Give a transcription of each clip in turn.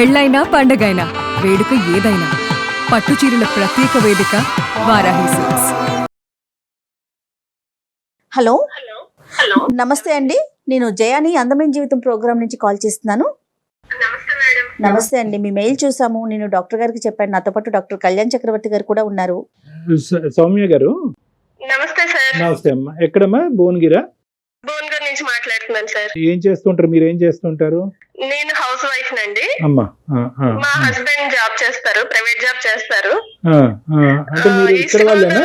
పెళ్ళైనా పండగైనా వేడుక ఏదైనా పట్టుచీరల ప్రత్యేక వేదిక వారాహి సిల్క్స్. హలో హలో నమస్తే అండి, నేను జయాని అందమైన జీవితం ప్రోగ్రామ్ నుంచి కాల్ చేస్తున్నాను. నమస్తే మేడం. నమస్తే అండి, మీ మెయిల్ చూసాము. నేను డాక్టర్ గారికి చెప్పాను, నాతో పాటు డాక్టర్ కళ్యాణ్ చక్రవర్తి గారు కూడా ఉన్నారు. సౌమ్య గారు నమస్తే సార్. నమస్తే అమ్మా. ఎక్కడమ్మా? భువనగిరా? భువనగిరి నుంచి మాట్లాడుతున్నాను సార్. ఏం చేస్తుంటారు మీరు? ఏం చేస్తుంటారు? నేను హౌస్ వైఫ్ నండి. అమ్మా మా హస్బెండ్ జాబ్ చేస్తారు, ప్రైవేట్ జాబ్ చేస్తారు. అంటే మీరు ఇక్కడ వాళ్ళేనా?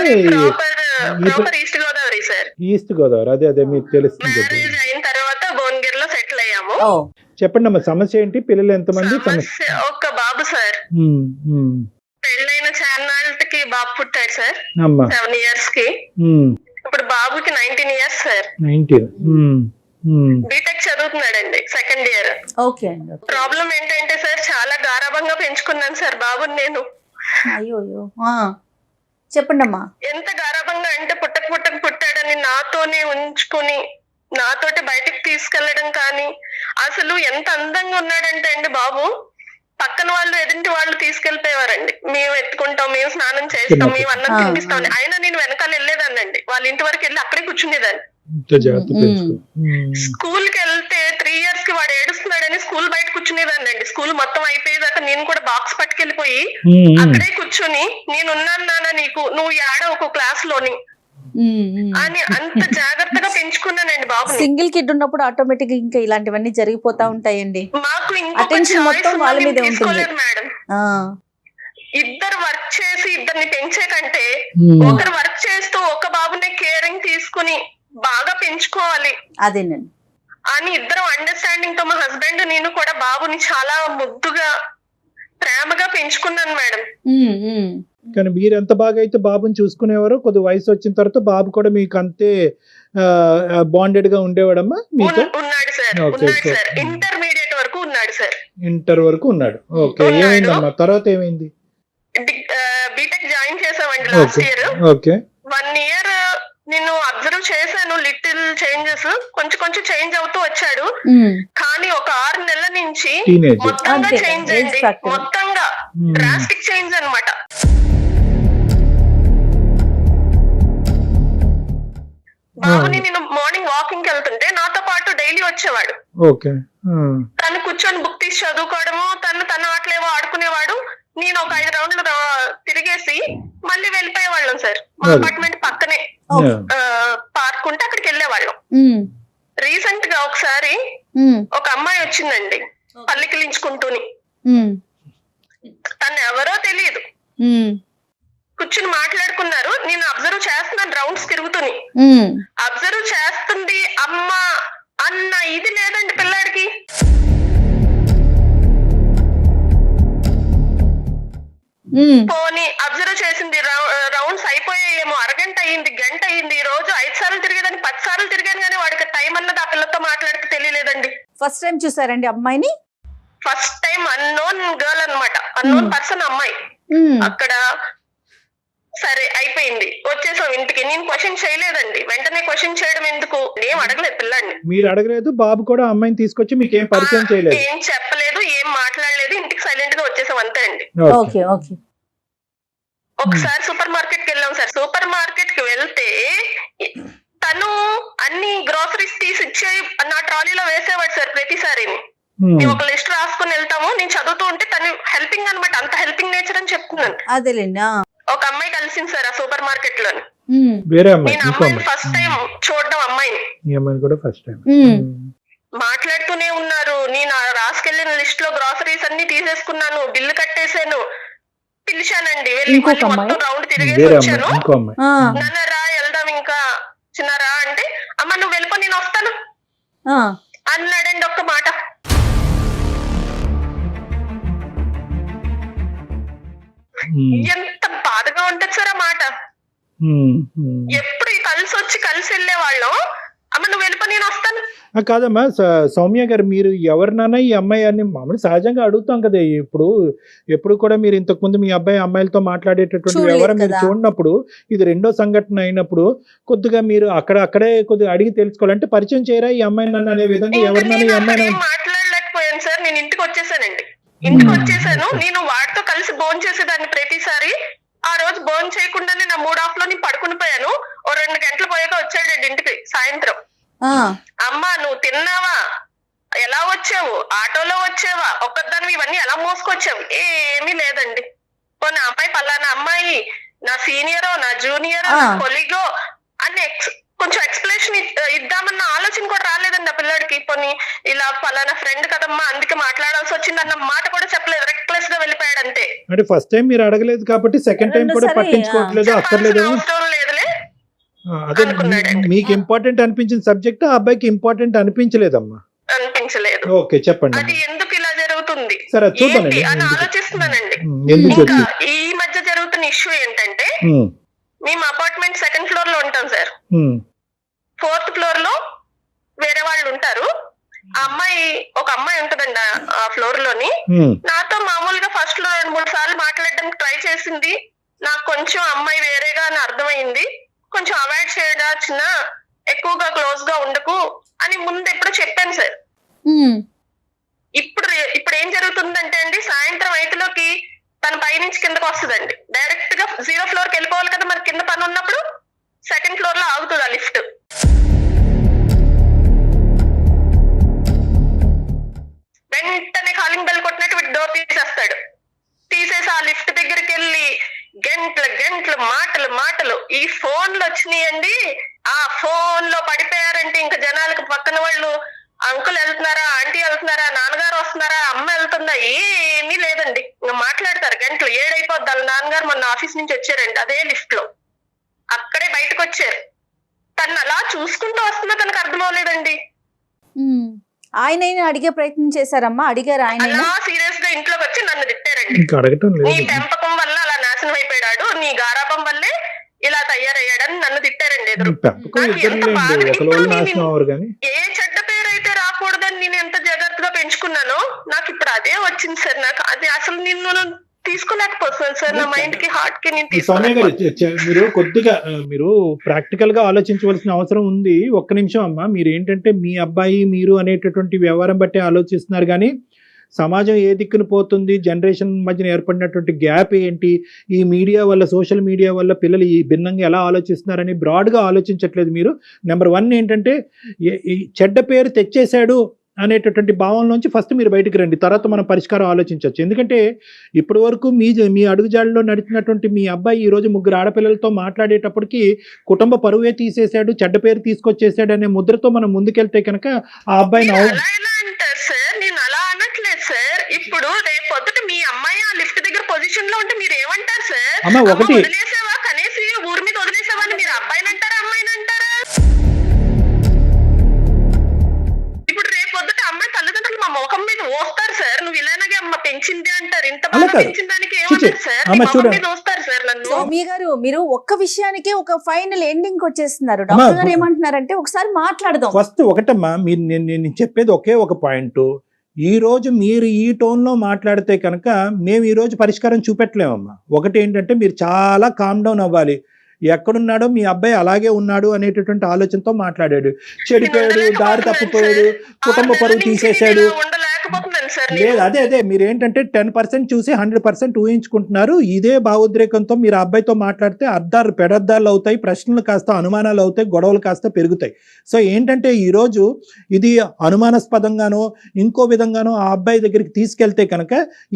Proper east Godavari sir. East Godavari, అదే అదే మీకు తెలుస్తుంది. మ్యారేజ్ అయిన తర్వాత భువనగిరిలో సెటిల్ అయ్యాము. చెప్పండి అమ్మా, సమస్య ఏంటి? పిల్లలు ఎంతమంది? సమస్య ఒక్క బాబు సార్. పెళ్ళైన చాన్నాళ్ళకి బాబు పుట్టాడు సార్, 7 years కి. ఇప్పుడు బాబుకి 19 years సార్. 19. బీటెక్ చదువుతున్నాడండి, 2nd year. ఓకే అండి. ప్రాబ్లం ఏంటంటే సార్, చాలా గారాబంగా పెంచుకున్నాను సార్ బాబుని నేను. అయ్యో చెప్పండి అమ్మా. ఎంత గారాబంగా అంటే పుట్టాడని నాతోనే ఉంచుకుని నాతోటి బయటికి తీసుకెళ్లడం కానీ, అసలు ఎంత అందంగా ఉన్నాడంటే అండి బాబు, పక్కన వాళ్ళు ఎదుటి వాళ్ళు తీసుకెళ్లిపోయేవారండి. మేము ఎత్తుకుంటాం, మేము స్నానం చేస్తాం, మేము అన్నం తినిపిస్తాం. అయినా నేను వెనకాల వెళ్ళేదాన్నండి, వాళ్ళ ఇంటి వరకు వెళ్ళి అక్కడే కూర్చునేదాన్ని. స్కూల్ కి వెళ్తే 3 years కి వాడు ఏడుస్తున్నాడని స్కూల్ బయట కూర్చునేదాన్ని అండి. స్కూల్ మొత్తం అయిపోయేదాకా నేను కూడా బాక్స్ పట్టుకెళ్ళిపోయి అక్కడే కూర్చుని, నేనున్నాను నాన్న నీకు, నువ్వు ఏడవకు క్లాస్ లోని అని అంత జాగ్రత్తగా పెంచుకున్నానండి బాబు. సింగిల్ కిడ్ ఉన్నప్పుడు ఆటోమేటిక్ ఇంకా ఇలాంటివన్నీ జరిగిపోతా ఉంటాయండి. మాకు అటెన్షన్ మొత్తం వాళ్ళ మీదే ఉంటుంది మేడం. ఇద్దరు వర్క్ చేసి ఇద్దరిని పెంచే కంటే ఒకరు వర్క్ చేస్తూ ఒక బాబుని కేరింగ్ తీసుకుని బాగా పెంచుకోవాలి అదేనండి అని ఇద్దరు అండర్స్టాండింగ్ తో మా హస్బెండ్ నేను కూడా బాబుని చాలా ముద్దుగా ప్రేమగా పెంచుకున్నాను మేడం. కానీ మీరు ఎంత బాగా అయితే బాబుని చూసుకునేవారో, కొద్ది వయసు వచ్చిన తర్వాత బాబు కూడా మీకు అంతే బాండెడ్ గా ఉండేవాడమ్మా మీతో? ఉన్నాడు సార్. ఇంటర్మీడియట్ వరకు ఉన్నాడు సార్. ఇంటర్ వరకు ఉన్నాడు. ఓకే, ఏమైందమ్మా తర్వాత? ఏమైంది? బీటెక్ జాయిన్ చేసామండి లాస్ట్ ఇయర్. ఓకే, 1 year నేను అబ్జర్వ్ చేశాను, లిటిల్ చేంజెస్ కొంచెం చేంజ్ అవుతూ వచ్చాడు. కానీ ఒక 6 నెలల నుంచి మొత్తంగా చేంజ్ అయింది, మొత్తంగా డ్రాస్టిక్ చేంజ్ అన్నమాట. బాబుని నేను మార్నింగ్ వాకింగ్ కి వెళ్తుంటే నాతో పాటు డైలీ వచ్చేవాడు. తను కూర్చొని బుక్ తీసి చదువుకోవడము, తన ఆటలేవో ఆడుకునేవాడు. నేను ఒక 5 రౌండ్లు తిరిగేసి మళ్ళీ వెళ్ళిపోయేవాళ్ళం సార్. మా అపార్ట్మెంట్ పక్కనే పార్క్ ఉంటే అక్కడికి వెళ్ళేవాళ్ళం. రీసెంట్ గా ఒకసారి ఒక అమ్మాయి వచ్చిందండి పల్లికిలించుకుంటూని. తను ఎవరో తెలియదు, కూర్చుని మాట్లాడుకున్నారు. నేను అబ్జర్వ్ చేస్తున్నాను, రౌండ్స్ తిరుగుతుని అబ్జర్వ్ చేస్తుంది. అమ్మ అన్న ఇది లేదండి పిల్లాడికి. పోనీ అబ్జర్వ్ చేసింది, రౌండ్స్ అయిపోయాయేమో, అరగంట అయ్యింది, గంట అయ్యింది. ఈ రోజు 5 సార్లు తిరిగేదాన్ని, 10 సార్లు తిరిగాను, కానీ వాడికి టైం అన్నది ఆ పిల్లతో మాట్లాడితే తెలియలేదండి. ఫస్ట్ టైం చూసారండి అమ్మాయిని? ఫస్ట్ టైం అన్నోన్ గర్ల్ అన్నమాట, అన్నోన్ పర్సన్ అమ్మాయి. అక్కడ సరే అయిపోయింది, వచ్చేసాం ఇంటికి. నేను క్వశ్చన్ చేయలేదండి, వెంటనే క్వశ్చన్ చేయడం ఎందుకు, ఏం అడగలేదు పిల్లాడిని. మీరు అడగలేదు, బాబు కూడా అమ్మాయిని తీసుకొచ్చి మీకు ఏం పరిచయం చేయలేదు, ఏం చెప్పలేదు, ఏం మాట్లాడలేదు, ఇంటికి సైలెంట్ గా వచ్చేసాం అంతే అండి. Okay okay. ఒకసారి సూపర్ మార్కెట్ కి వెళ్ళాం సార్. సూపర్ మార్కెట్ కి వెళ్తే తను అన్ని గ్రోసరీస్ తీసి ఇచ్చే నా ట్రాలీలో వేసేవాడు సార్ ప్రతిసారి. మేము ఒక లిస్ట్ రాసుకుని వెళ్తాము, నేను చదువుతూ ఉంటే తను హెల్పింగ్ అనమాట, అంత హెల్పింగ్ నేచర్ అని చెప్తున్నాను. అదేలేండి. ఒక అమ్మాయి కలిసింది సార్ ఆ సూపర్ మార్కెట్ లోని. నేను అమ్మాయిని ఫస్ట్ టైం చూడడం, అమ్మాయిని మాట్లాడుతూనే ఉన్నారు. నేను రాసుకెళ్లిన లిస్ట్ లో గ్రోసరీస్ అన్ని తీసేసుకున్నాను, బిల్లు కట్టేశాను. పిలిచానండి, వెళ్ళి మొత్తం రౌండ్ తిరిగేసి వచ్చాను. నాన్న రా వెళ్దాం ఇంకా, చిన్నారా అంటే, అమ్మ నువ్వు వెళ్ళిపో నేను వస్తాను అన్నాడండి ఒక్క మాట. ఎంత బాధగా ఉంటది సార్ ఆ మాట. ఎప్పుడు కలిసి వెళ్ళే వాళ్ళం, అమ్మ నువ్వు వెళ్ళిపో నేను వస్తాను. కాదమ్మా సౌమ్య గారు, మీరు ఎవరినైనా ఈ అమ్మాయి అని మామూలు సహజంగా అడుగుతాం కదా. ఎప్పుడు కూడా మీరు ఇంతకు ముందు మీ అమ్మాయిలతో మాట్లాడేటటువంటి వ్యవహారం మీరు చూడనప్పుడు, ఇది రెండో సంఘటన అయినప్పుడు కొద్దిగా మీరు అక్కడే కొద్దిగా అడిగి తెలుసుకోవాలంటే పరిచయం చేయరా ఈ అమ్మాయిని అనే విధంగా ఎవరినైనా ఈ అమ్మాయిని? మాట్లాడలేకపోయాను సార్, నేను ఇంటికి వచ్చేసానండి. ఇంటికి వచ్చేసాను. నేను వాడితో కలిసి భోజనం చేసేదాన్ని ప్రతిసారి. ఆ రోజు భోజనం చేయకుండానే నా మూడ్ ఆఫ్ లో నేను పడుకుని పోయాను. ఓ 2 గంటలు పోయాక వచ్చాడండి ఇంటికి సాయంత్రం. అమ్మా నువ్వు తిన్నావా, ఎలా వచ్చావు, ఆటోలో వచ్చావా, ఒక్కదాన్ని ఇవన్నీ ఎలా మోసుకొచ్చావు? ఏమీ లేదండి. పోనీ అమ్మాయి పలానా అమ్మాయి నా సీనియరో నా జూనియరో నా కొలీగో అని కొంచెం ఎక్స్ప్లెనేషన్ ఇద్దామన్న ఆలోచన కూడా రాలేదండి ఆ పిల్లాడికి. పోనీ ఇలా పలానా ఫ్రెండ్ కదమ్మా అందుకే మాట్లాడాల్సి వచ్చింది అన్న మాట కూడా చెప్పలేదు. రెక్లెస్ గా వెళ్ళిపోయాడు అంతే. అంటే ఫస్ట్ టైం మీరు అడగలేదు కాబట్టి సెకండ్ టైం కూడా పట్టించుకోవట్లేదు, అక్కర్లేదు. అవసరం లేదులే అదే మీకు ఇంపార్టెంట్ అనిపించిన సబ్జెక్ట్ ఆ అబ్బాయికి ఇంపార్టెంట్ అనిపించలేదమ్మా. అనిపించలేదు. ఓకే చెప్పండి. అది ఎందుకు ఇలా జరుగుతుంది సరే చూద్దామండి అని ఆలోచిస్తున్నానండి. ఎందుకు ఈ మధ్య జరుగుతున్న ఇష్యూ ఏంటంటే మేము అపార్ట్మెంట్ 2nd ఫ్లోర్ లో ఉంటాం సార్. 4th ఫ్లోర్ లో వేరే వాళ్ళు ఉంటారు. ఆ అమ్మాయి ఒక అమ్మాయి ఉంటదండి ఆ ఫ్లోర్ లోని. నాతో మామూలుగా ఫస్ట్ లో 2-3 సార్లు మాట్లాడడానికి ట్రై చేసింది. నాకు కొంచెం అమ్మాయి వేరేగా అని అర్థమైంది. కొంచెం అవాయిడ్ చేయడాచిన, ఎక్కువగా క్లోజ్ గా ఉండకు అని ముందు ఎప్పుడు చెప్పాను సార్. ఇప్పుడు ఏం జరుగుతుందంటే అండి, సాయంత్రం 5లోకి తన పై నుంచి కిందకు వస్తుందండి. డైరెక్ట్ గా 0 ఫ్లోర్ కి వెళ్ళిపోవాలి కదా మరి, కింద పని ఉన్నప్పుడు 2nd ఫ్లోర్ లో ఆగుతుంది ఆ లిఫ్ట్. వెంటనే కాలింగ్ బెల్ కొట్టినట్టు డోర్ తీసేస్తాడు. తీసేసి ఆ లిఫ్ట్ దగ్గరికి వెళ్ళి గంటలు మాటలు ఈ ఫోన్లు వచ్చినాయండి. ఆ ఫోన్ లో పడిపోయారంటే ఇంకా జనాలకు పక్కన వాళ్ళు అంకుల్ వెళ్తున్నారా, ఆంటీ వెళ్తున్నారా, నాన్నగారు వస్తున్నారా, అమ్మ వెళ్తుందా, ఏమీ లేదండి. ఇంకా మాట్లాడతారు గంటలు. 7 అయిపోద్ది. వాళ్ళ నాన్నగారు మొన్న ఆఫీస్ నుంచి వచ్చారండి అదే లిఫ్ట్ లో. అక్కడే బయటకు వచ్చారు. తను అలా చూసుకుంటూ వస్తున్నా తనకు అర్థం అవ్వలేదండి. ఆయన అడిగే ప్రయత్నం చేశారమ్మా? అడిగారు ఆయన? అలా సీరియస్ గా ఇంట్లోకి వచ్చి నన్ను తిట్టారండి. నీ పెంపకం వల్ల అలా నాశనం అయిపోయాడు, నీ గారాబం వల్లే ఇలా తయారయ్యాడని నన్ను తిట్టారండి ఎదురు. ఏ చెడ్డ పేరు అయితే రాకూడదని నేను ఎంత జాగ్రత్తగా పెంచుకున్నానో నాకు ఇప్పుడు అదే వచ్చింది సార్. నాకు అది అసలు నిన్ను తీసుకోలేకపోతున్నాను సార్. నా మైండ్ కి హార్ట్ కి నేను సౌమ్య గారు మీరు కొద్దిగా మీరు ప్రాక్టికల్ గా ఆలోచించవలసిన అవసరం ఉంది. ఒక్క నిమిషం అమ్మా. మీరు ఏంటంటే మీ అబ్బాయి మీరు అనేటటువంటి వ్యవహారం బట్టి ఆలోచిస్తున్నారు, కానీ సమాజం ఏ దిక్కును పోతుంది, జనరేషన్ మధ్యన ఏర్పడినటువంటి గ్యాప్ ఏంటి, ఈ మీడియా వల్ల, సోషల్ మీడియా వల్ల పిల్లలు ఈ భిన్నంగా ఎలా ఆలోచిస్తున్నారని బ్రాడ్గా ఆలోచించట్లేదు మీరు. నెంబర్ 1 ఏంటంటే ఈ చెడ్డ పేరు తెచ్చేశాడు అనేటటువంటి భావంలోంచి ఫస్ట్ మీరు బయటకు రండి, తర్వాత మనం పరిష్కారం ఆలోచించవచ్చు. ఎందుకంటే ఇప్పటి వరకు మీ అడుగుజాడలో నడిచినటువంటి మీ అబ్బాయి ఈరోజు 3 ఆడపిల్లలతో మాట్లాడేటప్పటికి కుటుంబ పరువే తీసేశాడు, చెడ్డ పేరు తీసుకొచ్చేసాడు అనే ముద్రతో మనం ముందుకెళ్తే కనుక ఆ అబ్బాయిని సార్. ఇప్పుడు రేపు పొద్దుట మీ అమ్మాయి ఆ లిఫ్ట్ దగ్గర పొజిషన్ లో ఉంటే మీరు ఏమంటారు సార్? అమ్మా ఒకటి వదిలేసావా, కనీసం ఊరి మీద వదిలేసావా అని మీరు అబ్బాయిని అంటారా అమ్మాయిని అంటారా? ఇప్పుడు రేపు పొద్దుట అమ్మాయి తల్లిదండ్రులు మా ముఖం మీద వస్తారు సార్. నువ్వు ఇలాగే అమ్మ పెంచింది అంటారు. ఇంత బాగా పెంచిన దానికి ఏమంటారు సార్? ముఖం మీద వస్తారు సార్ నన్ను. సౌమ్య గారు మీరు ఒక్క విషయానికి ఒక ఫైనల్ ఎండింగ్ వచ్చేస్తున్నారు. డాక్టర్ గారు ఏమంటున్నారంటే ఒకసారి మాట్లాడదాం. ఫస్ట్ ఒకటమ్మా, మీరు నేను చెప్పేది ఒకే ఒక పాయింట్. ఈ రోజు మీరు ఈ టోన్లో మాట్లాడితే కనుక మేము ఈరోజు పరిష్కారం చూపెట్టలేమమ్మా. ఒకటి ఏంటంటే మీరు చాలా కామ్ డౌన్ అవ్వాలి. ఎక్కడున్నాడో మీ అబ్బాయి అలాగే ఉన్నాడు అనేటటువంటి ఆలోచనతో మాట్లాడాడు. చెడిపోయాడు, దారి తప్పిపోయాడు, కుటుంబ పరువు తీసేశాడు. లేదు అదే మీరు ఏంటంటే 10% చూసి 100% ఊహించుకుంటున్నారు. ఇదే భావోద్రేకంతో మీరు అబ్బాయితో మాట్లాడితే పెడద్దాలు అవుతాయి, ప్రశ్నలు కాస్త అనుమానాలు అవుతాయి, గొడవలు కాస్త పెరుగుతాయి. సో ఏంటంటే ఈరోజు ఇది అనుమానాస్పదంగానో ఇంకో విధంగానో ఆ అబ్బాయి దగ్గరికి తీసుకెళ్తే కనుక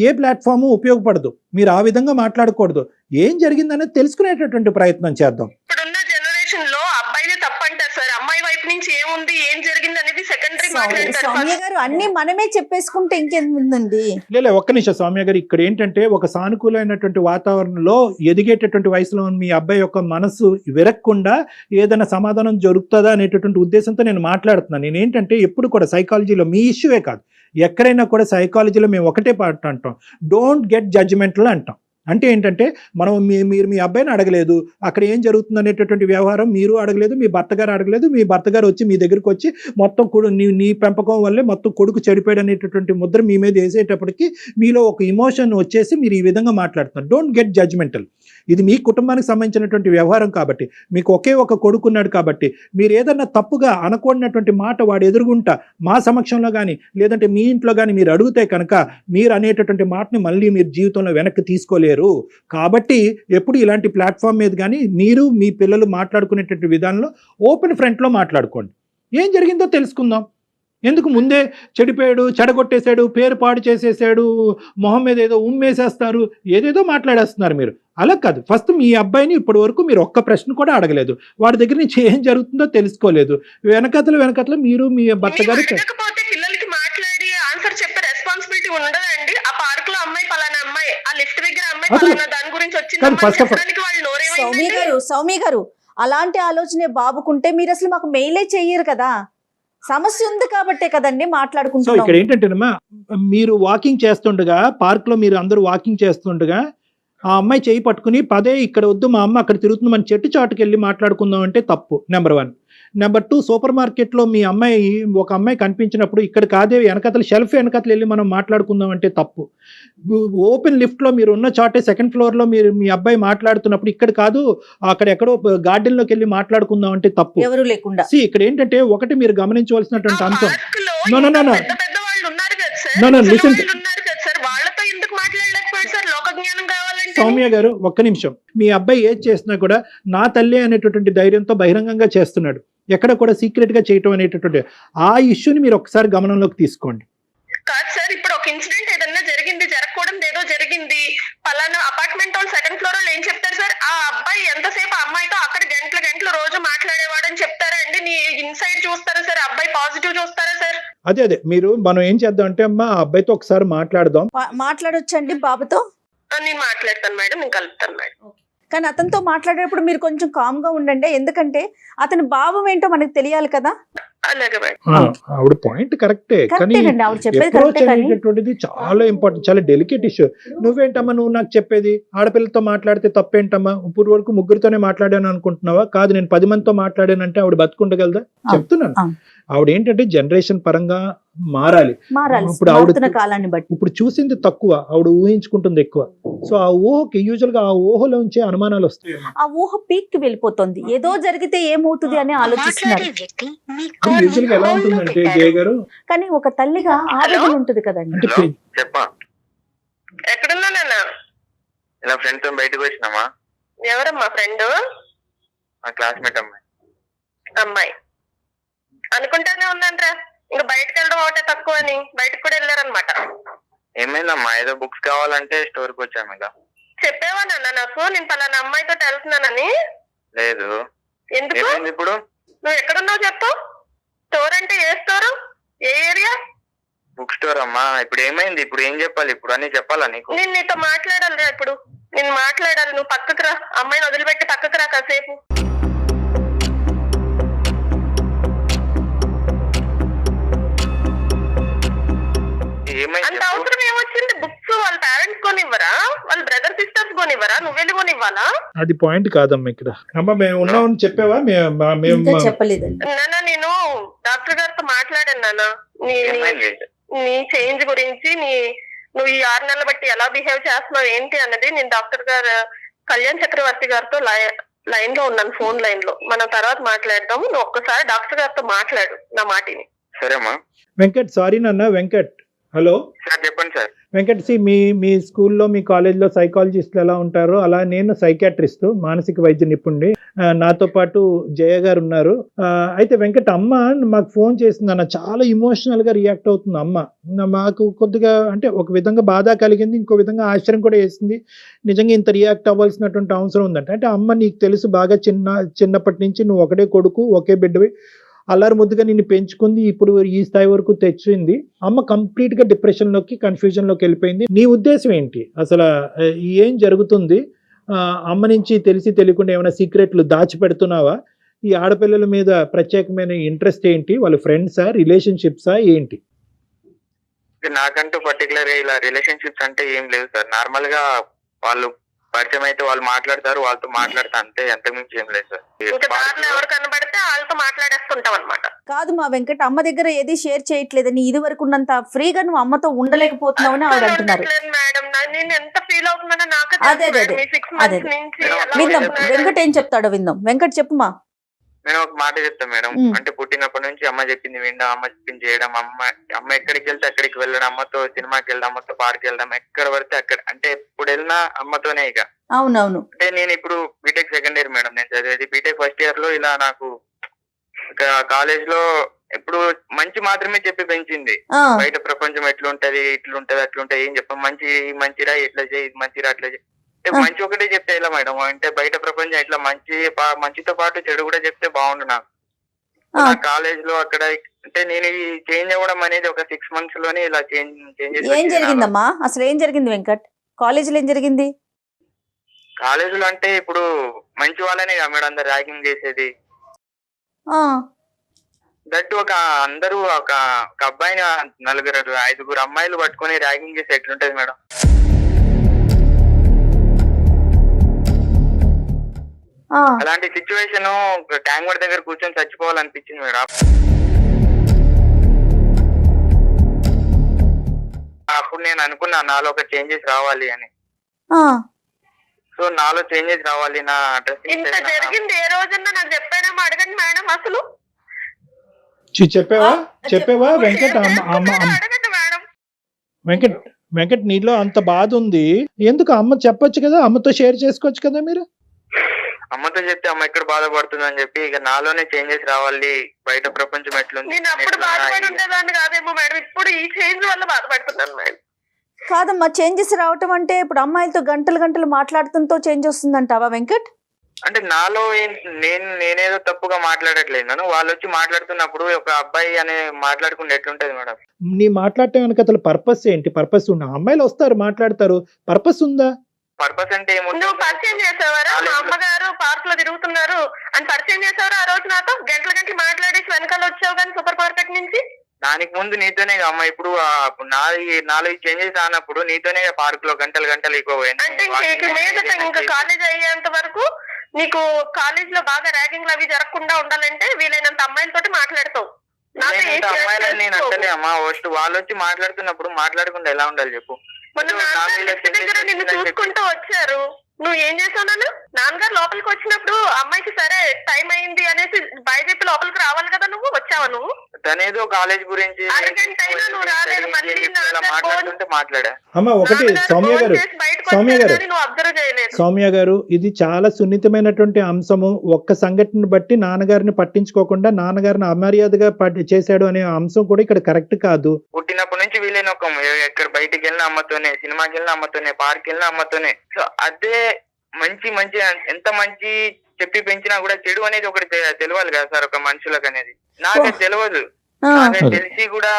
ఏ ప్లాట్ఫామ్ ఉపయోగపడదు. మీరు ఆ విధంగా మాట్లాడకూడదు. ఏం జరిగిందనేది తెలుసుకునేటటువంటి ప్రయత్నం చేద్దాం. ఇప్పుడున్న జనరేషన్ లో అబ్బాయిదే తప్పంటారు సార్. అమ్మాయి వైపు నుంచి ఏముంది, ఏం జరిగింది అనేది సెకండరీ మాట్లాడతారు. సౌమ్య గారు అన్ని మనమే చెప్పేసుకుంటే ఇంకేముందండి? లేదు ఒక్క నిమిషం సౌమ్య గారు. ఇక్కడ ఏంటంటే ఒక సానుకూలమైనటువంటి వాతావరణంలో ఎదిగేటటువంటి వయసులో మీ అబ్బాయి యొక్క మనసు విరక్కుండా ఏదైనా సమాధానం జరుగుతుందా అనేటటువంటి ఉద్దేశంతో నేను మాట్లాడుతున్నాను. నేను ఏంటంటే ఎప్పుడు కూడా సైకాలజీలో మీ ఇష్యూవే కాదు, ఎక్కడైనా కూడా సైకాలజీలో మేము ఒకటే పాట అంటాం, డోంట్ గెట్ జడ్జిమెంటల్ అంటాం. అంటే ఏంటంటే మనం మీరు మీ అబ్బాయిని అడగలేదు, అక్కడ ఏం జరుగుతుంది అనేటటువంటి వ్యవహారం మీరు అడగలేదు, మీ భర్త గారు అడగలేదు, మీ భర్త గారు వచ్చి మీ దగ్గరికి వచ్చి మొత్తం నీ పెంపకం వల్లే మొత్తం కొడుకు చెడిపోయాడు అనేటటువంటి ముద్ర మీ మీద వేసేటప్పటికి మీలో ఒక ఇమోషన్ వచ్చేసి మీరు ఈ విధంగా మాట్లాడుతున్నారు. Don't get judgemental. ఇది మీ కుటుంబానికి సంబంధించినటువంటి వ్యవహారం కాబట్టి, మీకు ఒకే ఒక కొడుకున్నాడు కాబట్టి, మీరు ఏదన్నా తప్పుగా అనకూడనటువంటి మాట వాడు ఎదురుగుంటా మా సమక్షంలో కానీ లేదంటే మీ ఇంట్లో కానీ మీరు అడిగితే కనుక మీరు అనేటటువంటి మాటని మళ్ళీ మీరు జీవితంలో వెనక్కి తీసుకోలేరు. కాబట్టి ఎప్పుడు ఇలాంటి ప్లాట్ఫామ్ మీద కానీ మీరు మీ పిల్లలు మాట్లాడుకునేటటువంటి విధానంలో ఓపెన్ ఫ్రంట్లో మాట్లాడుకోండి. ఏం జరిగిందో తెలుసుకుందాం. ఎందుకు ముందే చెడిపోయాడు, చెడగొట్టేశాడు, పేరు పాడు చేసేసాడు, మొహం మీద ఏదో ఉమ్మేసేస్తారు, ఏదేదో మాట్లాడేస్తున్నారు మీరు. అలా కాదు. ఫస్ట్ మీ అబ్బాయిని ఇప్పటి వరకు మీరు ఒక్క ప్రశ్న కూడా అడగలేదు, వాడి దగ్గర నుంచి ఏం జరుగుతుందో తెలుసుకోలేదు. వెనకతలు మీరు మీ భర్త గారు పిల్లలకి మాట్లాడి ఆన్సర్ చెప్పే రెస్పాన్సిబిలిటీ ఉండదండి. ఆ పార్క్ లో అమ్మాయి పలానా అమ్మాయి, ఆ లిఫ్ట్ దగ్గర అమ్మాయి పలానా దాని గురించి వచ్చింది. సౌమ్య గారు అలాంటి ఆలోచనే బాబుకుంటే మీరు అసలు మాకు మెయిలే చెయ్యరు కదా. సమస్య ఉంది కాబట్టే కదండి సో మాట్లాడుకుంటున్నాం. ఇక్కడ ఏంటంటేనమ్మా, మీరు వాకింగ్ చేస్తుండగా పార్క్ లో మీరు అందరూ వాకింగ్ చేస్తుండగా ఆ అమ్మాయి చేయి పట్టుకుని పదే ఇక్కడ వద్దు మా అమ్మ అక్కడ తిరుగుతుంది, మన చెట్టు చాటుకు వెళ్ళి మాట్లాడుకుందాం అంటే తప్పు. నెంబర్ 1. నెంబర్ 2, సూపర్ మార్కెట్లో మీ అమ్మాయి ఒక అమ్మాయి కనిపించినప్పుడు ఇక్కడ కాదే వెనకతలు షెల్ఫ్ వెనకతలు వెళ్ళి మనం మాట్లాడుకుందాం అంటే తప్పు. ఓపెన్ లిఫ్ట్లో మీరు ఉన్న చాటే సెకండ్ ఫ్లోర్లో మీరు మీ అబ్బాయి మాట్లాడుతున్నప్పుడు ఇక్కడ కాదు అక్కడ ఎక్కడో గార్డెన్లోకి వెళ్ళి మాట్లాడుకుందాం అంటే తప్పు. ఎవరు లేకుండా ఇక్కడ ఏంటంటే ఒకటి మీరు గమనించవలసినటువంటి అంశం, సౌమ్య గారు ఒక్క నిమిషం. మీ అబ్బాయి ఏది చేసినా కూడా నా తల్లి అనేటటువంటి ధైర్యంతో బహిరంగంగా చేస్తున్నాడు, ఎక్కడ కూడా సీక్రెట్ గా చేయటం అనేటటువంటి ఆ ఇష్యూని మీరు ఒకసారి గమనంలోకి తీసుకోండి. కాదు సార్, ఇప్పుడు ఒక ఇన్సిడెంట్ ఏదన్నా జరిగింది, జరగకూడదు ఏదో జరిగింది, పలానా అపార్ట్మెంట్ వాళ్ళు సెకండ్ ఫ్లోర్ వాళ్ళు ఏం చెప్తారు సార్? ఆ అబ్బాయి ఎంతసేపు అమ్మాయితో అక్కడ గంటలు రోజు మాట్లాడేవాడని చెప్తారా అండి? నీ ఇన్సైడ్ చూస్తారా సార్? అబ్బాయి పాజిటివ్ చూస్తారా సార్? అదే మనం ఏం చేద్దాం అంటే అమ్మా ఆ అబ్బాయితో ఒకసారి మాట్లాడదాం. మాట్లాడొచ్చండి బాబుతో? నేను మాట్లాడతాను మేడం, నేను కలుపుతాను మేడం. కానీ అతనితో మాట్లాడేటప్పుడు మీరు కొంచెం కామ్ గా ఉండండి, ఎందుకంటే అతని భావం ఏంటో మనకు తెలియాలి కదా. అలాగే మేడం. ఆవిడ పాయింట్ కరెక్టే, కానీ అప్రోచ్ అనేటటువంటిది చాలా ఇంపార్టెంట్, చాలా డెలికేట్ ఇష్యూ. నువ్వేంటమ్మా నువ్వు నాకు చెప్పేది? ఆడపిల్లతో మాట్లాడితే తప్పేంటమ్మా? ఇప్పుడు వరకు ముగ్గురితోనే మాట్లాడాను అనుకుంటున్నావా? కాదు, నేను 10 మందితో మాట్లాడానంటే ఆవిడ బతుకుండగలదా? చెప్తున్నాను. ఆవిడ ఏంటంటే జనరేషన్ పరంగా మారాలి. ఇప్పుడు ఆవిడ కాలాన్ని బట్టి ఇప్పుడు చూసింది తక్కువ, ఆవిడ ఊహించుకుంటుంది ఎక్కువ. సో ఆ ఊహకి యూజువల్ గా ఆ ఊహలోంచి అనుమానాలు వస్తాయి. ఆ ఊహ పీక్ కి వెళ్ళిపోతుంది, ఏదో జరిగితే ఏమవుతుంది అని ఆలోచిస్తున్నారు. యూజువల్ గా ఎలా ఉంటుందంటే జయ గారు, కానీ ఒక తల్లిగా ఆవేదన ఉంటుంది కదండి. ఎక్కడున్నానన్నా? ఇలా ఫ్రెండ్స్ బయటకు వచ్చినామా. ఎవరమ్మా ఫ్రెండ్? మా క్లాస్మేట్ అమ్మాయి అనుకుంటానే ఉన్నానరా. ఇంకా బయటకు వెళ్ళడం ఒకటే తక్కువ అని బయటకు కూడా వెళ్ళారనమాట. ఏమైందమ్మా? ఏదో బుక్స్ కావాలంటే స్టోర్కి వచ్చాము. ఇలా చెప్పేవా నాన్న నాకు నేను పలానా అమ్మాయితో వెళ్తున్నానని? లేదు. ఎందుకు? ఇప్పుడు నువ్వు ఎక్కడున్నావు చెప్పు. స్టోర్ అంటే ఏ స్టోరు, ఏ ఏరియా? బుక్ స్టోర్ అమ్మా. ఇప్పుడు ఏమైంది? ఇప్పుడు ఏం చెప్పాలి? ఇప్పుడు అన్ని చెప్పాలా నీకు? నేను నీతో మాట్లాడాలిరా. ఇప్పుడు నేను మాట్లాడాలి, నువ్వు పక్కకు రా. అమ్మాయిని వదిలిపెట్టి పక్కకు రా కాసేపు. అంత అవసరం ఏమొచ్చింది? బుక్స్ వాళ్ళ పేరెంట్స్ కొనివ్వరా? వాళ్ళ బ్రదర్ సిస్టర్స్ కొనివ్వరా? నువ్వెళ్ళి కొనివ్వాలా? అది పాయింట్ కాదమ్మా ఇక్కడ. అమ్మా మేము ఉన్నామని చెప్పావా? చెప్పలేదండి నాన్న. నేను డాక్టర్ గారితో మాట్లాడాను నాన్న, నీ చేంజ్ గురించి, నువ్వు ఈ 6 నెలలు బట్టి ఎలా బిహేవ్ చేస్తున్నావు ఏంటి అన్నది. నేను డాక్టర్ గారు కళ్యాణ్ చక్రవర్తి గారితో లైన్ లో ఉన్నాను, ఫోన్ లైన్ లో. మనం తర్వాత మాట్లాడదాము. నువ్వు ఒక్కసారి డాక్టర్ గారితో మాట్లాడు నా మాటిని. సరేమ్మా. వెంకట్, సారీ నాన్న. Venkat, hello sir. చెప్పండి సార్. వెంకట్, మీ స్కూల్లో మీ కాలేజ్లో సైకాలజిస్టులు ఎలా ఉంటారో అలా నేను సైకాట్రిస్ట్, మానసిక వైద్య నిపుణుడి. నాతో పాటు జయ గారు ఉన్నారు. అయితే వెంకట్, అమ్మ మాకు ఫోన్ చేసింది అన్న, చాలా ఇమోషనల్ గా రియాక్ట్ అవుతుంది అమ్మ. మాకు కొద్దిగా అంటే ఒక విధంగా బాధ కలిగింది, ఇంకో విధంగా ఆశ్చర్యం కూడా వేసింది. నిజంగా ఇంత రియాక్ట్ అవ్వాల్సినటువంటి అవసరం ఉందంటే, అంటే అమ్మ నీకు తెలుసు బాగా చిన్నప్పటి నుంచి నువ్వు ఒకటే కొడుకు, ఒకే బిడ్డవి, అల్లరి ముద్దుగా నిన్ను పెంచుకుంది, ఇప్పుడు ఈ స్థాయి వరకు తెచ్చింది. అమ్మ కంప్లీట్ గా డిప్రెషన్ లోకి, కన్ఫ్యూజన్ లోకి వెళ్ళిపోయింది. నీ ఉద్దేశం ఏంటి? అసలు ఏం జరుగుతుంది? అమ్మ నుంచి తెలిసి తెలియకుండా ఏమైనా సీక్రెట్లు దాచిపెడుతున్నావా? ఈ ఆడపిల్లల మీద ప్రత్యేకమైన ఇంట్రెస్ట్ ఏంటి? వాళ్ళ ఫ్రెండ్సా, రిలేషన్షిప్సా ఏంటి? నాకంటూ పర్టికులర్ గా ఇలా రిలేషన్షిప్స్ అంటే ఏం లేదు సార్. నార్మల్ గా వాళ్ళు పరిచయం అయితే వాళ్ళు మాట్లాడతారు, వాళ్ళతో మాట్లాడతా అంతే, అంతకుమించి ఏం లేదు సార్. ఎవరు కనబడితే వాళ్ళతో మాట్లాడేస్తుంటాం అనమాట. కాదు మా వెంకట్, అమ్మ దగ్గర ఏది షేర్ చేయట్లేదని, ఇది వరకు ఉన్నంత ఫ్రీగా నువ్వు అమ్మతో ఉండలేకపోతున్నావు అని ఆవిడ అంటున్నారు. మేడం, నా నేను ఎంత ఫీల్ అవుతున్నానో నాకు అదే, అదే, అదే. 6 అదే, మంత్స్ నుంచి అదే. ఎలా విందాం అవుతున్నానో. వెంకట్ ఏం చెప్తాడో విందాం. వెంకట్ చెప్పుమా. నేను ఒక మాట చెప్తాను మేడం. మ్. అంటే పుట్టినప్పటి నుంచి అమ్మ చెప్పింది వినడం, అమ్మ చెప్పింది చేయడం, అమ్మ ఎక్కడికి వెళ్తే అక్కడికి వెళ్ళడం, అమ్మతో సినిమాకి వెళ్ళడం, అమ్మతో పార్క్ వెళ్ళడం, ఎక్కడ పడితే అక్కడ, అంటే ఇప్పుడు వెళ్ళినా అమ్మతోనే ఇక. అవునవును. అంటే నేను ఇప్పుడు బీటెక్ సెకండ్ ఇయర్ మేడం, నేను చదివేది బీటెక్ ఫస్ట్ ఇయర్ లో. ఇలా నాకు కాలేజ్ లో ఎప్పుడు మంచి మాత్రమే చెప్పి పెంచింది. ఆ, బయట ప్రపంచం ఎట్లుంటది, ఇట్లుంటది, అట్లుంటది, ఏం చెప్ప మంచిరా ఇట్లా చేయి, ఇది మంచిరా అట్లా చేయి. మంచి ఒకటే చెప్తే ఎలా మేడం? అంటే బయట ప్రపంచం ఇట్లా మంచితో పాటు చెడు కూడా చెప్తే బాగుండు నాకు. ఆ. కాలేజ్ లో అక్కడ అంటే నేను ఈ చేంజ్ అవ్వడం అనేది ఒక 6 months లోనే ఇలా చేంజ్ ఏం జరిగిందమ్మా? అసలు ఏం జరిగింది వెంకట్? కాలేజీలో ఏం జరిగింది? కాలేజ్ లో అంటే ఇప్పుడు మంచి వాళ్ళనే కదా మేడం అందరు ర్యాగింగ్ చేసేది. ఆ, దట్టు అందరూ ఒక అబ్బాయిని 4-5 అమ్మాయిలు పట్టుకొని ర్యాగింగ్ చేసి ఎట్లుంటది మేడం? ఆ, అలాంటి సిచ్యువేషన్ ట్యాంక్ బండ్ దగ్గర కూర్చొని చచ్చిపోవాలనిపించింది మేడం. అప్పుడు నేను అనుకున్నా నాలో ఒక చేంజెస్ రావాలి అని. ఆ. సో నాలో చేంజెస్ రావాలి, నా ఇంత డ్రెస్సింగ్ జరిగింది ఏ రోజున్నా నాకు చెప్పాడేమో అడగండి మేడం. అసలు చెప్పావా వెంకట్? అడగండి మేడం. వెంకట్ నీలో అంత బాధ ఉంది, ఎందుకు అమ్మ చెప్పొచ్చు కదా, అమ్మతో షేర్ చేసుకోవచ్చు కదా మీరు. అమ్మతో చెప్తే అమ్మ ఎక్కడ బాధపడుతుంది అని చెప్పి ఇక నాలోనే చేంజెస్ రావాలి, బయట ప్రపంచం ఎట్లుంది. నేను అప్పుడు బాధపడి ఉండేదాన్ని కాదేమో మేడం, ఇప్పుడు ఈ చేంజ్ వల్ల బాధపడుతున్నాను మేడం. కాదమ్మా, చేంజెస్ రావటం అంటే ఇప్పుడు అమ్మాయిలతో గంటలు గంటలు మాట్లాడుతుంతో చేంజ్ వస్తుందంటావా వెంకట్? అంటే నాలో నేనేదో తప్పుగా మాట్లాడట్లేదు. వాళ్ళు వచ్చి మాట్లాడుతున్నప్పుడు ఒక అబ్బాయి అనే మాట్లాడుకుంటే ఎట్లుంటది మేడం? నీ మాట్లాడటం వెనక అసలు పర్పస్ ఏంటి? పర్పస్ ఉన్న అమ్మాయిలు వస్తారు మాట్లాడతారు, పర్పస్ ఉందా? పర్పస్ అంటే నువ్వు పరిచయం చేసావారా? మా అమ్మగారు పార్క్ లో తిరుగుతున్నారు అని పరిచయం చేసావారా ఆ రోజు నాతో? గంటలు గంటలు మాట్లాడేసి వెనకాల వచ్చావు కానీ సూపర్ మార్కెట్ నుంచి. దానికి ముందు నీతోనే అమ్మ, ఇప్పుడు నాలో చేంజెస్ ఆనప్పుడు నీతోనే పార్క్ లో గంటలు గంటలు ఎక్కువ అంటే ఇంకా కాలేజ్ అయ్యేంత వరకు నీకు కాలేజ్ లో బాగా ర్యాగింగ్ అవి జరగకుండా ఉండాలంటే వీలైనంత అమ్మాయిలతోటి మాట్లాడతావు. అమ్మాయిలని నేను అంటలే అమ్మా. ఫస్ట్ వాళ్ళు వచ్చి మాట్లాడుతున్నప్పుడు మాట్లాడకుండా ఎలా ఉండాలి చెప్పు? మొన్న నాన్నగారు దగ్గర నిన్ను చూసుకుంటూ వచ్చారు, నువ్వు ఏం చేసావు? నాన్నగారు లోపలికి వచ్చినప్పుడు అమ్మాయికి సరే టైం అయింది అనేసి బయట చెప్పి లోపలికి రావాలి కదా, నువ్వు వచ్చావా? నువ్వు తనేదో కాలేజ్ గురించి అరగంట అయినా నువ్వు రాలేదు. మళ్ళీ మాట్లాడుతుంటే మాట్లాడా. అమ్మ ఒకటి సౌమ్య గారు, నువ్వు అబ్జర్వ్ చేయలేదు. సౌమ్య గారు, ఇది చాలా సున్నితమైనటువంటి అంశము. ఒక్క సంఘటన బట్టి నాన్నగారిని పట్టించుకోకుండా నాన్నగారిని అమర్యాదగా చేశాడు అనే అంశం కూడా ఇక్కడ కరెక్ట్ కాదు. పుట్టినప్పటి నుంచి వీలైన ఒక ఎక్కడ బయటికి వెళ్ళిన అమ్మతోనే, సినిమాకి వెళ్ళిన అమ్మతోనే, పార్క్ వెళ్ళిన అమ్మతోనే. సో అదే మంచి ఎంత మంచి చెప్పి పెంచినా కూడా చెడు అనేది ఒకటి తెలియాలి కదా సార్ ఒక మనుషులకు అనేది. నాకే తెలియదు. నాకే తెలిసి కూడా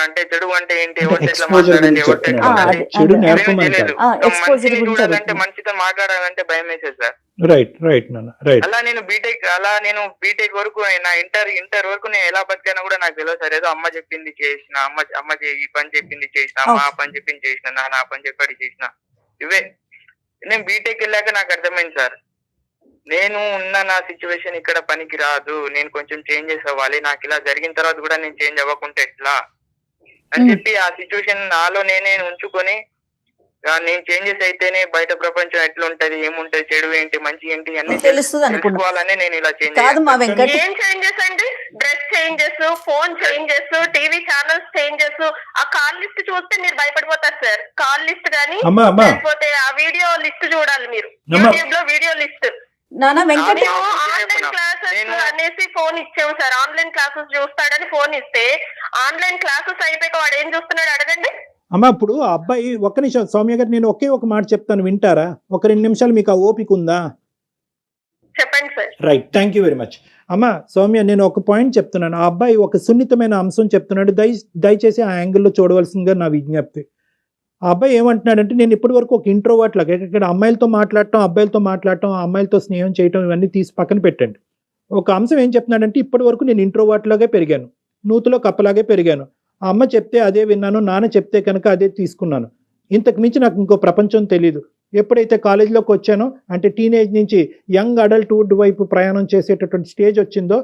అంటే చెడు అంటే ఏంటి, ఎవరితో ఎట్లా మాట్లాడాలి, ఎవరితో ఎట్లా ఉండాలి తెలియదు. మనిషిని చూడాలంటే, మనిషితో మాట్లాడాలంటే భయం వేసేది సార్. రైట్. అలా నేను బీటెక్ వరకు, నా ఇంటర్ వరకు నేను ఎలా బతికానో కూడా నాకు తెలియదు సార్. ఏదో అమ్మ చెప్పింది చేసిన, అమ్మ ఈ పని చెప్పింది చేసిన, అమ్మ ఆ పని చెప్పింది చేసిన, నాన్న ఆ పని చెప్పాడు చేసిన, ఇవే. నేను బీటెక్ వెళ్ళాక నాకు అర్థమైంది సార్, నేను ఉన్న నా సిచ్యువేషన్ ఇక్కడ పనికి రాదు, నేను కొంచెం చేంజెస్ అవ్వాలి, నాకు ఇలా జరిగిన తర్వాత కూడా నేను చేంజ్ అవ్వకుంటే ఎట్లా అని చెప్పి ఆ సిచ్యువేషన్ నాలో నేనే ఉంచుకొని, నేను చేంజెస్ అయితేనే బయట ప్రపంచం ఎట్లా ఉంటది, ఏముంటది, చెడు ఏంటి, మంచి ఏంటి అన్ని తెలుసుకోవాలని నేను ఇలా చేంజ్. ఏం చేంజెస్ అండి? Dress changes, phone changes, TV channels changes. ఆ కాల్ లిస్ట్ చూస్తే మీరు భయపడిపోతారు సార్. కాల్ లిస్ట్ గానీ లేకపోతే ఆ వీడియో లిస్ట్ చూడాలి మీరు, యూట్యూబ్ లో వీడియో లిస్ట్. ఆన్లైన్ క్లాసెస్ అనేసి ఫోన్ ఇచ్చాము సార్. ఆన్లైన్ క్లాసెస్ చూస్తాడని ఫోన్ ఇస్తే ఆన్లైన్ క్లాసెస్ అయిపోయాక వాడు ఏం చూస్తున్నాడు అడగండి. అమ్మ ఇప్పుడు ఆ అబ్బాయి, ఒక్క నిమిషం సౌమ్య గారు, నేను ఒక మాట చెప్తాను, వింటారా? ఒక 2 నిమిషాలు మీకు ఆ ఓపిక ఉందా? చెప్పండి sir. Right, thank you very much. అమ్మ సౌమ్య, నేను ఒక పాయింట్ చెప్తున్నాను. ఆ అబ్బాయి ఒక సున్నితమైన అంశం చెప్తున్నాడు, దయచేసి ఆ యాంగిల్లో చూడవలసిందిగా నా విజ్ఞప్తి. ఆ అబ్బాయి ఏమంటున్నాడంటే, నేను ఇప్పటి వరకు ఒక ఇంట్రోవర్ట్ లాగా ఇక్కడ అమ్మాయిలతో మాట్లాడటం, అబ్బాయిలతో మాట్లాడటం, అమ్మాయిలతో స్నేహం చేయటం, ఇవన్నీ తీసి పక్కన పెట్టండి. ఒక అంశం ఏం చెప్తున్నాడంటే, ఇప్పటి వరకు నేను ఇంట్రోవర్ట్ లాగే పెరిగాను, నూతులో కప్పలాగే పెరిగాను. ఆ అమ్మ చెప్తే అదే విన్నాను, నాన్న చెప్తే కనుక అదే తీసుకున్నాను, ఇంతకు మించి నాకు ఇంకో ప్రపంచం తెలియదు. ఎప్పుడైతే కాలేజీలోకి వచ్చానో అంటే టీనేజ్ నుంచి యంగ్ అడల్ట్హుడ్ వైపు ప్రయాణం చేసేటటువంటి స్టేజ్ వచ్చిందో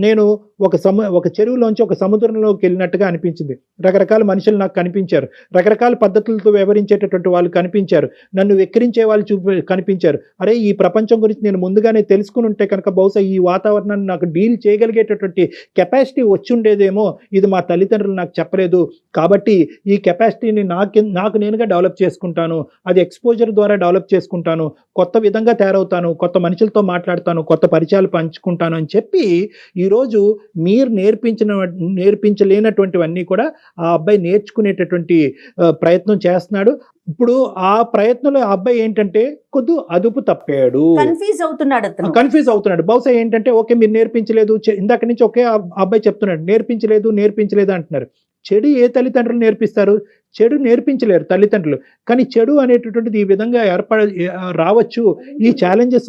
నేను ఒక చెరువులోంచి ఒక సముద్రంలోకి వెళ్ళినట్టుగా అనిపించింది. రకరకాల మనుషులు నాకు కనిపించారు, రకరకాల పద్ధతులతో వ్యవహరించేటటువంటి వాళ్ళు కనిపించారు, నన్ను వెక్కిరించే వాళ్ళు కనిపించారు. అరే ఈ ప్రపంచం గురించి నేను ముందుగానే తెలుసుకుని ఉంటే కనుక బహుశా ఈ వాతావరణాన్ని నాకు డీల్ చేయగలిగేటటువంటి కెపాసిటీ వచ్చి ఉండేదేమో, ఇది మా తల్లిదండ్రులు నాకు చెప్పలేదు. కాబట్టి ఈ కెపాసిటీని నాకు నేనుగా డెవలప్ చేసుకుంటాను, అది ఎక్స్పోజర్ ద్వారా డెవలప్ చేసుకుంటాను, కొత్త విధంగా తయారవుతాను, కొత్త మనుషులతో మాట్లాడతాను, కొత్త పరిచయాలు పంచుకుంటాను అని చెప్పి ఈరోజు మీరు నేర్పించలేనటువంటివన్నీ కూడా ఆ అబ్బాయి నేర్చుకునేటటువంటి ప్రయత్నం చేస్తున్నాడు. ఇప్పుడు ఆ ప్రయత్నంలో ఆ అబ్బాయి ఏంటంటే కొద్ది అదుపు తప్పాడు, కన్ఫ్యూజ్ అవుతున్నాడు. బహుశా ఏంటంటే ఓకే మీరు నేర్పించలేదు, ఇందాక నుంచి ఒకే అబ్బాయి చెప్తున్నాడు నేర్పించలేదు అంటున్నారు. చెడు ఏ తల్లిదండ్రులు నేర్పిస్తారు? చెడు నేర్పించలేరు తల్లిదండ్రులు. కానీ చెడు అనేటటువంటిది ఈ విధంగా రావచ్చు, ఈ ఛాలెంజెస్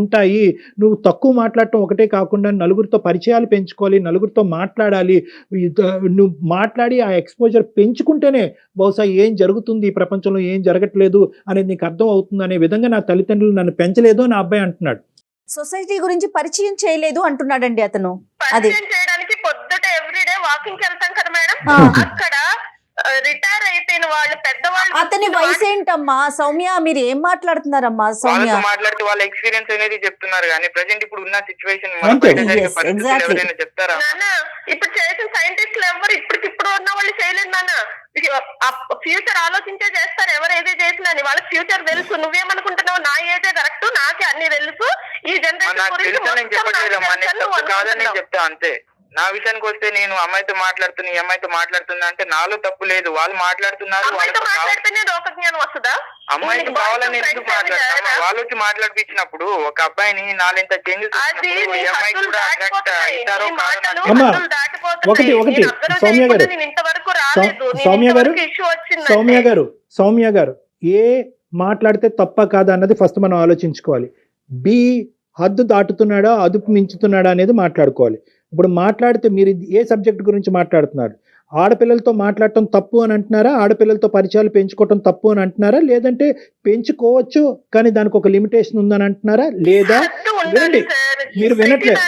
ఉంటాయి. నువ్వు తక్కువ మాట్లాడటం ఒకటే కాకుండా నలుగురితో పరిచయాలు పెంచుకోవాలి, నలుగురితో మాట్లాడాలి. నువ్వు మాట్లాడి ఆ ఎక్స్పోజర్ పెంచుకుంటేనే బహుశా ఏం జరుగుతుంది ఈ ప్రపంచంలో, ఏం జరగట్లేదు అనేది నీకు అర్థం అవుతుంది అనే విధంగా నా తల్లిదండ్రులు నన్ను పెంచలేదు అని అబ్బాయి అంటున్నాడు. సొసైటీ గురించి పరిచయం చేయలేదు అంటున్నాడండి అతను. పరిచయం చేయడానికి పొద్దుట ఎవ్రీడే వాకింగ్ వెళ్తాం కదా మేడం, అక్కడ రిటైర్ అయిపోయిన వాళ్ళు పెద్దవాళ్ళు. అతని వయసు ఏంటమ్మా సౌమ్య? మీరు ఏం మాట్లాడుతున్నారమ్మా సౌమ్య? మాట్లాడితే వాళ్ళ ఎక్స్పీరియన్స్ అనేది చెప్తున్నారు కానీ ప్రెసెంట్ ఇప్పుడు ఉన్న సిచ్యువేషన్ చెప్తారా? ఇప్పుడు చేసిన సైంటిస్టులు ఎవరు ఇప్పుడు ఉన్న వాళ్ళు చేయలేదు నాన్న. ఫ్యూచర్ ఆలోచించే చేస్తారు ఎవరు ఏదే చేసినా, వాళ్ళకి ఫ్యూచర్ తెలుసు. నువ్వేమనుకుంటున్నావు నా ఏదే కరెక్ట్, నాకే అన్ని తెలుసు, ఈ జనరేషన్ చెప్తా అంతే. నా విషయానికి వస్తే నేను అమ్మాయితో మాట్లాడుతున్నా, ఈ అమ్మాయితో మాట్లాడుతున్నా అంటే నాలో తప్పు లేదు, వాళ్ళు మాట్లాడుతున్నారు. ఒక జ్ఞానం వస్తుందా? అమ్మాయికి కావాలని ఎందుకు మాట్లాడతాను? వాళ్ళు వచ్చి మాట్లాడిపించినప్పుడు ఒక అబ్బాయిని నాలుగింత చేంజెస్ సౌమ్య గారు ఏ మాట్లాడితే తప్ప కాదా అన్నది ఫస్ట్ మనం ఆలోచించుకోవాలి. బి హద్దు దాటుతున్నాడా, అదుపు మించుతున్నాడా అనేది మాట్లాడుకోవాలి. ఇప్పుడు మాట్లాడితే మీరు ఏ సబ్జెక్ట్ గురించి మాట్లాడుతున్నారు? ఆడపిల్లలతో మాట్లాడటం తప్పు అని అంటున్నారా? ఆడపిల్లలతో పరిచయాలు పెంచుకోవటం తప్పు అని అంటున్నారా? లేదంటే పెంచుకోవచ్చు కానీ దానికి ఒక లిమిటేషన్ ఉందని అంటున్నారా? లేదా మీరు వినట్లేదు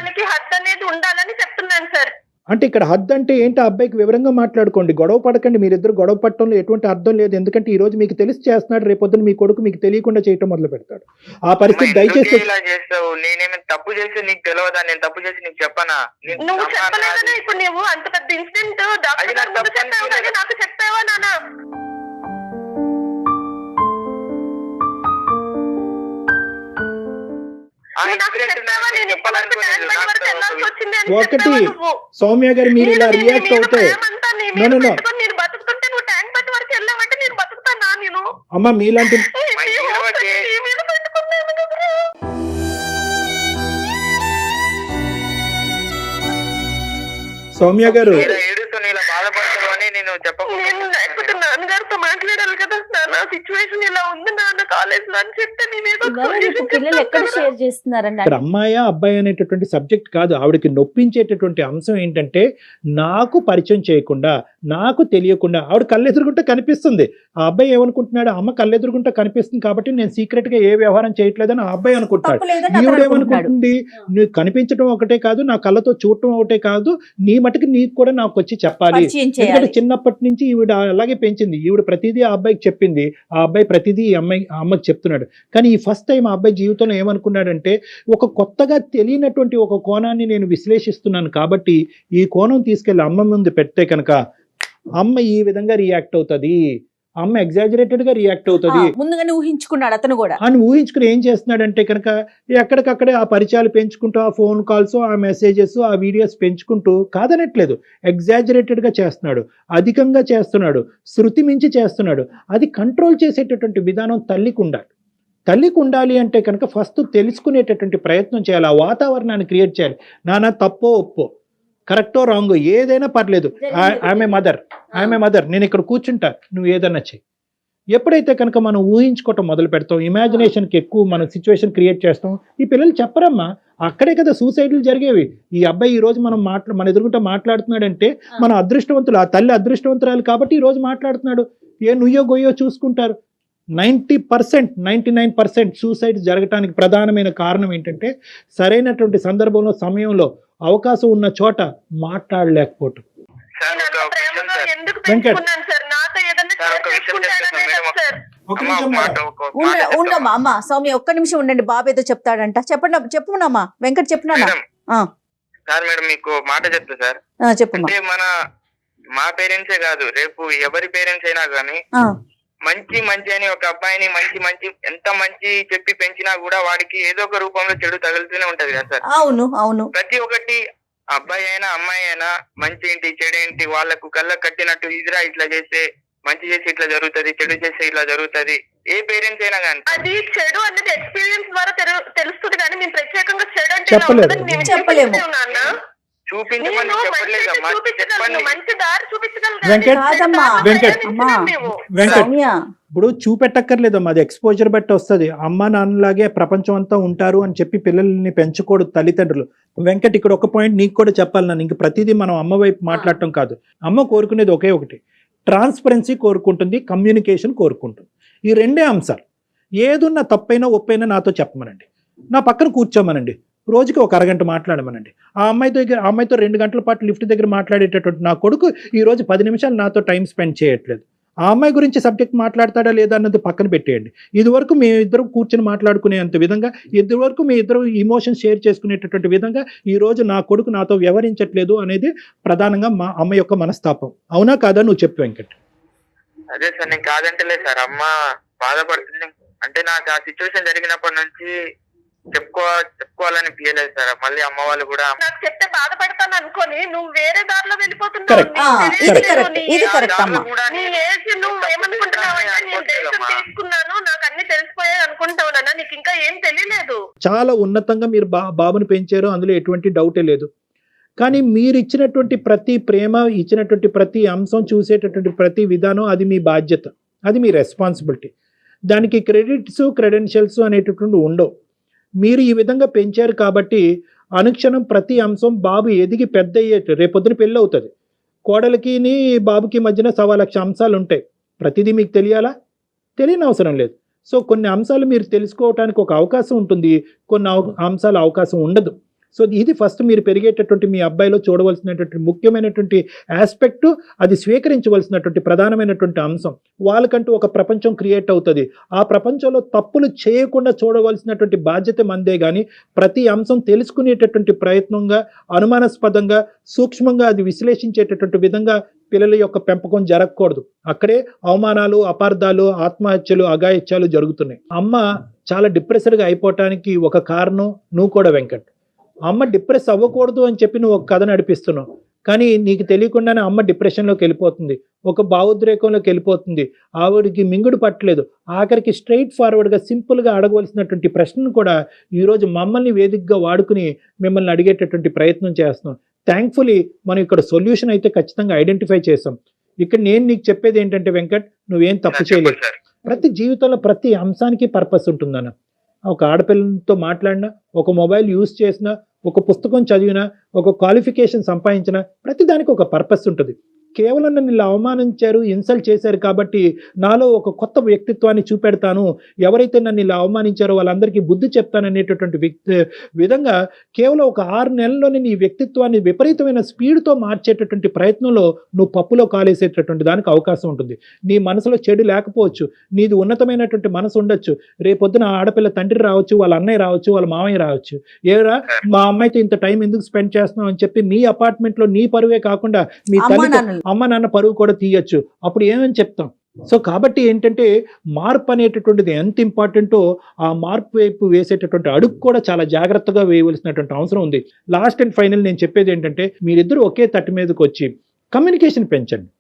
అంటే ఇక్కడ హద్దు అంటే ఏంటి? అబ్బాయికి వివరంగా మాట్లాడుకోండి, గొడవ పడకండి. మీరిద్దరు గొడవ పడటంలో ఎటువంటి అర్థం లేదు. ఎందుకంటే ఈ రోజు మీకు తెలిసి చేస్తున్నాడు, రేపొద్దున మీ కొడుకు మీకు తెలియకుండా చేయటం మొదలు పెడతాడు. ఆ పరిస్థితి దయచేసి నేనేమైనా తప్పు చేసి నీకు తెలియదా? నేను తప్పు చేసి నీకు చెప్పనా? నువ్వు చెప్పలేదన్నా ఇప్పుడు నువ్వు అంత పెద్ద ఇన్సిడెంట్ నాకు చెప్పావా నాన్న? ఒకటి సౌమ్య గారు మీరు ఇలా రియాక్ట్ అవుతే అమ్మ మీలాంటి సౌమ్య గారు నాన్నగారితో మాట్లాడాలి కదా, నా సిచ్యువేషన్ ఇలా ఉంది నాన్న కాలేజ్ లో అని చెప్తే పిల్లలు ఎక్కడ షేర్ చేస్తున్నారండి? ఇక్కడ అమ్మాయి అబ్బాయి అనేటటువంటి సబ్జెక్ట్ కాదు. ఆవిడకి నొప్పించేటటువంటి అంశం ఏంటంటే నాకు పరిచయం చేయకుండా, నాకు తెలియకుండా ఆవిడ కళ్ళెదురుగుంటే కనిపిస్తుంది. ఆ అబ్బాయి ఏమనుకుంటున్నాడు? అమ్మ కళ్ళెదురుగుంటే కనిపిస్తుంది కాబట్టి నేను సీక్రెట్ గా ఏ వ్యవహారం చేయట్లేదని ఆ అబ్బాయి అనుకుంటాడు. ఈవిడేమనుకుంటుంది? నువ్వు కనిపించడం ఒకటే కాదు, నా కళ్ళతో చూడటం ఒకటే కాదు, నీ మటుకు నీకు కూడా నాకు వచ్చి చెప్పాలి. ఎందుకంటే చిన్నప్పటి నుంచి ఈవిడ అలాగే పెంచింది. ఈవిడ ప్రతిదీ ఆ అబ్బాయికి చెప్పింది, ఆ అబ్బాయి ప్రతిదీ అమ్మకి చెప్తున్నాడు. కానీ ఈ ఫస్ట్ టైం ఆ అబ్బాయి జీవితంలో ఏమనుకున్నాడంటే ఒక కొత్తగా తెలియనటువంటి ఒక కోణాన్ని నేను విశ్లేషిస్తున్నాను కాబట్టి ఈ కోణం తీసుకెళ్లి అమ్మ ముందు పెడితే కనుక అమ్మ ఈ విధంగా రియాక్ట్ అవుతుంది, అమ్మ ఎగ్జాజరేటెడ్ గా రియాక్ట్ అవుతుంది ముందుగానే ఊహించుకున్నాడు అతను కూడా. అని ఊహించుకుని ఏం చేస్తున్నాడంటే కనుక ఎక్కడికక్కడే ఆ పరిచయాలు పెంచుకుంటూ, ఆ ఫోన్ కాల్స్, ఆ మెసేజెస్, ఆ వీడియోస్ పెంచుకుంటూ, కాదనట్లేదు, ఎగ్జాజరేటెడ్ గా చేస్తున్నాడు, అధికంగా చేస్తున్నాడు, శృతి మించి చేస్తున్నాడు. అది కంట్రోల్ చేసేటటువంటి విధానం తల్లికి ఉండాలి అంటే కనుక ఫస్ట్ తెలుసుకునేటటువంటి ప్రయత్నం చేయాలి, ఆ వాతావరణాన్ని క్రియేట్ చేయాలి. నానా తప్పో ఒప్పో, కరెక్టో రాంగో ఏదైనా పర్లేదు, ఆమె మదర్, నేను ఇక్కడ కూర్చుంటా, నువ్వు ఏదన్నా చెయ్యి. ఎప్పుడైతే కనుక మనం ఊహించుకోవటం మొదలు పెడతాం, ఇమాజినేషన్కి ఎక్కువ మనం సిచ్యువేషన్ క్రియేట్ చేస్తాం. ఈ పిల్లలు చెప్పరమ్మా, అక్కడే కదా సూసైడ్లు జరిగేవి. ఈ అబ్బాయి ఈ రోజు మన ఎదురుగుంటా మాట్లాడుతున్నాడంటే మన అదృష్టవంతులు, ఆ తల్లి అదృష్టవంతురాలు కాబట్టి ఈ రోజు మాట్లాడుతున్నాడు. ఏ నుయ్యో గొయ్యో చూసుకుంటారు. 99% సూసైడ్ జరగటానికి ప్రధానమైన కారణం ఏంటంటే సరైనటువంటి సందర్భంలో, సమయంలో, అవకాశం ఉన్న చోట మాట్లాడలేకపోవటం. సార్ నేను ఒక అంత ప్రేమగా విషయం సార్. ఎందుకు వెంకట్. పెంచుకున్నాను సార్? నాతో ఏదైనా సార్, ఒక షేర్ విషయం చేసుకుంటాడనే చెప్తాను కదా సార్. ఒక అమ్మ, నిమిషం ఒక మాట, మేడం. ఒక మాట చెప్తాను. ఉండమ్మా అమ్మ, సౌమ్య ఒక్క నిమిషం ఉండండి, బాబు ఏదో చెప్తాడంట. చెప్పునమ్మా వెంకట్, చెప్పునా? మేడం, సార్ మేడం మీకు మాట చెప్తా సార్. చెప్పమ్మా. అంటే మా పేరెంట్సే కాదు, రేపు ఎవరి పేరెంట్స్ అయినా కానీ మంచి అని ఒక అబ్బాయిని మంచి ఎంత మంచి చెప్పి పెంచినా కూడా వాడికి ఏదో ఒక రూపంలో చెడు తగులుతూనే ఉంటది కదా సార్. అవును. ప్రతి ఒక్కటి అబ్బాయి అయినా అమ్మాయి అయినా మంచి ఏంటి చెడు ఏంటి వాళ్ళకు కళ్ళ కట్టినట్టు ఇదిరా ఇట్లా చేస్తే మంచి చేసి ఇట్లా జరుగుతది, చెడు చేస్తే ఇట్లా జరుగుతది. ఏ పేరెంట్స్ అయినా కానీ అది చెడు అనేది ఎక్స్పీరియన్స్ ద్వారా తెలుస్తుంది, కానీ మేము ప్రత్యేకంగా చెడు అంటే చెప్పలేదు. చెప్పలేము. చూపించమని చెప్పలేదమ్మా, చెప్పండి. మంచి దారి చూపించగలను. వెంకట్. కాదమ్మా. వెంకట్. వెంకట్, సౌమ్య ఇప్పుడు చూపెట్టక్కర్లేదమ్మా, అది ఎక్స్పోజర్ బట్టి వస్తుంది. అమ్మ నాన్నలాగే ప్రపంచం అంతా ఉంటారు అని చెప్పి పిల్లల్ని పెంచకూడదు తల్లిదండ్రులు. వెంకట్, ఇక్కడ ఒక పాయింట్ నీకు కూడా చెప్పాలి. నన్ను ఇంక ప్రతిదీ మనం అమ్మ వైపు మాట్లాడటం కాదు. అమ్మ కోరుకునేది ఒకే ఒకటి, ట్రాన్స్పరెన్సీ కోరుకుంటుంది, కమ్యూనికేషన్ కోరుకుంటుంది. ఈ రెండే అంశాలు. ఏదున్నా తప్పైనా ఒప్పైనా నాతో చెప్పమనండి, నా పక్కన కూర్చోమనండి, రోజుకి ఒక అరగంట మాట్లాడమనండి. ఆ అమ్మాయితో 2 గంటల పాటు లిఫ్ట్ దగ్గర మాట్లాడేటటువంటి నా కొడుకు ఈరోజు 10 నిమిషాలు నాతో టైం స్పెండ్ చేయట్లేదు. ఆ అమ్మాయి గురించి సబ్జెక్ట్ మాట్లాడతాడా లేదా అన్నది పక్కన పెట్టేయండి. ఇదివరకు మీ ఇద్దరు కూర్చొని మాట్లాడుకునేంత విధంగా, ఇదివరకు మీ ఇద్దరు ఇమోషన్స్ షేర్ చేసుకునేటటువంటి విధంగా ఈరోజు నా కొడుకు నాతో వ్యవహరించట్లేదు అనేది ప్రధానంగా మా అమ్మ యొక్క మనస్తాపం. అవునా కాదా? నువ్వు చెప్పు వెంకట్. అదే సార్, నేను కాదంటలేదు సార్. అమ్మ బాధపడుతుంది అంటే నాకు ఆ సిచ్యువేషన్ జరిగినప్పటి నుంచి చెప్పుకోవాలని పియలేదు సార్. మళ్ళీ అమ్మ వాళ్ళు కూడా నాకు చెప్తే బాధపడతాను అనుకోని నువ్వు వేరే దారిలో వెళ్ళిపోతున్నావు. Correct. ఇది కరెక్ట్ అమ్మా. నీ ఏజ్ నువ్వు ఏమనుకుంటున్నావు అంటే నేను డెసిషన్ తీసుకున్నాను, నాకు అన్ని తెలిసిపోయాయి అనుకుంటావు నాన్న, నీకు ఇంకా ఏం తెలియలేదు. చాలా ఉన్నతంగా మీరు బాబుని పెంచారు, అందులో ఎటువంటి డౌటే లేదు. కానీ మీరు ఇచ్చినటువంటి ప్రతి ప్రేమ, ఇచ్చినటువంటి ప్రతి అంశం, చూసేటటువంటి ప్రతి విధానం అది మీ బాధ్యత, అది మీ రెస్పాన్సిబిలిటీ. దానికి క్రెడెన్షియల్స్ అనేటటువంటి ఉండవు. మీరు ఈ విధంగా పెంచారు కాబట్టి అనుక్షణం ప్రతి అంశం బాబు ఎదిగి పెద్ద అయ్యేట రేపొద్దున పెళ్ళి అవుతుంది. కోడలికి బాబుకి మధ్యన 1,00,000 అంశాలు ఉంటాయి. ప్రతిదీ మీకు తెలియాలా? తెలియని అవసరం లేదు. సో కొన్ని అంశాలు మీరు తెలుసుకోవడానికి ఒక అవకాశం ఉంటుంది, కొన్ని అంశాలు అవకాశం ఉండదు. సో ఇది ఫస్ట్ మీరు పెరిగేటటువంటి మీ అబ్బాయిలో చూడవలసినటువంటి ముఖ్యమైనటువంటి ఆస్పెక్టు, అది స్వీకరించవలసినటువంటి ప్రధానమైనటువంటి అంశం. వాళ్ళకంటూ ఒక ప్రపంచం క్రియేట్ అవుతుంది. ఆ ప్రపంచంలో తప్పులు చేయకుండా చూడవలసినటువంటి బాధ్యత మందే. కానీ ప్రతి అంశం తెలుసుకునేటటువంటి ప్రయత్నంగా, అనుమానాస్పదంగా, సూక్ష్మంగా అది విశ్లేషించేటటువంటి విధంగా పిల్లల యొక్క పెంపకం జరగకూడదు. అక్కడే అవమానాలు, అపార్థాలు, ఆత్మహత్యలు, అఘాయిత్యాలు జరుగుతున్నాయి. అమ్మ చాలా డిప్రెస్డ్గా అయిపోవటానికి ఒక కారణం నువ్వు కూడా వెంకట్. అమ్మ డిప్రెస్ అవ్వకూడదు అని చెప్పి నువ్వు ఒక కథ నడిపిస్తున్నావు, కానీ నీకు తెలియకుండానే అమ్మ డిప్రెషన్లోకి వెళ్ళిపోతుంది, ఒక భావోద్రేకంలోకి వెళ్ళిపోతుంది. ఆవిడికి మింగుడు పట్టలేదు. ఆఖరికి స్ట్రైట్ ఫార్వర్డ్గా సింపుల్గా అడగవలసినటువంటి ప్రశ్నను కూడా ఈరోజు మమ్మల్ని వేదికగా వాడుకుని మిమ్మల్ని అడిగేటటువంటి ప్రయత్నం చేస్తున్నాం. థ్యాంక్ఫుల్లీ మనం ఇక్కడ సొల్యూషన్ అయితే ఖచ్చితంగా ఐడెంటిఫై చేసాం. ఇక్కడ నేను నీకు చెప్పేది ఏంటంటే వెంకట్, నువ్వేం తప్పు చేయలేదు. ప్రతి జీవితంలో ప్రతి అంశానికి పర్పస్ ఉంటుందన్న. ఒక ఆడపిల్లతో మాట్లాడినా, ఒక మొబైల్ యూజ్ చేసినా, ఒక పుస్తకం చదివినా, ఒక క్వాలిఫికేషన్ సంపాదించినా, ప్రతిదానికి ఒక పర్పస్ ఉంటుంది. కేవలం నన్ను ఇలా అవమానించారు, ఇన్సల్ట్ చేశారు కాబట్టి నాలో ఒక కొత్త వ్యక్తిత్వాన్ని చూపెడతాను, ఎవరైతే నన్ను ఇలా అవమానించారో వాళ్ళందరికీ బుద్ధి చెప్తాననేటటువంటి విధంగా కేవలం ఒక 6 నెలల్లోనే నీ వ్యక్తిత్వాన్ని విపరీతమైన స్పీడ్తో మార్చేటటువంటి ప్రయత్నంలో నువ్వు పప్పులో కాలేసేటటువంటి దానికి అవకాశం ఉంటుంది. నీ మనసులో చెడు లేకపోవచ్చు, నీది ఉన్నతమైనటువంటి మనసు ఉండొచ్చు. రేపొద్దున ఆడపిల్ల తండ్రి రావచ్చు, వాళ్ళ అన్నయ్య రావచ్చు, వాళ్ళ మామయ్య రావచ్చు. ఏరా మా అమ్మాయితో ఇంత టైం ఎందుకు స్పెండ్ చేస్తున్నావు అని చెప్పి మీ అపార్ట్మెంట్లో నీ పరువే కాకుండా మీ తల్లి అమ్మ నాన్న పరువు కూడా తీయచ్చు. అప్పుడు ఏమని చెప్తాం? సో కాబట్టి ఏంటంటే మార్పు అనేటటువంటిది ఎంత ఇంపార్టెంటో ఆ మార్పు వైపు వేసేటటువంటి అడుగు కూడా చాలా జాగ్రత్తగా వేయవలసినటువంటి అవసరం ఉంది. లాస్ట్ అండ్ ఫైనల్ నేను చెప్పేది ఏంటంటే మీరిద్దరూ ఒకే తట్టు మీదకి వచ్చి కమ్యూనికేషన్ పెంచండి,